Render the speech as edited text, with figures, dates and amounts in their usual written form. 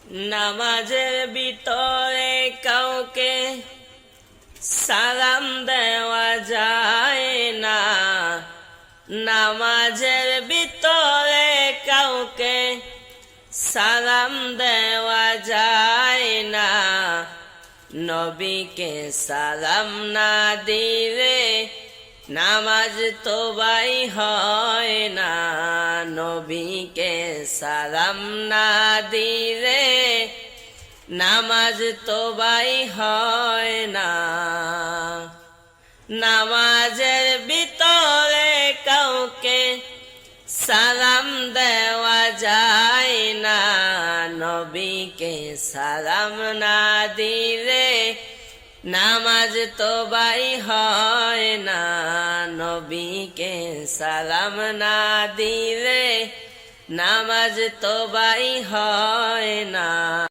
নামাজের ভিতরে কাউকে সালাম দেওয়া যায় না। নামাজের ভিতরে কাউকে সালাম দেওয়া যায় না। নবীকে সালাম না দিলে নামাজ তো বাই হয় না। নবীকে সালাম না দিলে নামাজ তো বাই হয় না। নামাজের ভিতরে কাউকে সালাম দেওয়া যায় না। নবীকে সালাম না দিলে নামাজ তো বাই হয় না। নবীকে সালাম না দিলে নামাজ তো বাই হয় না।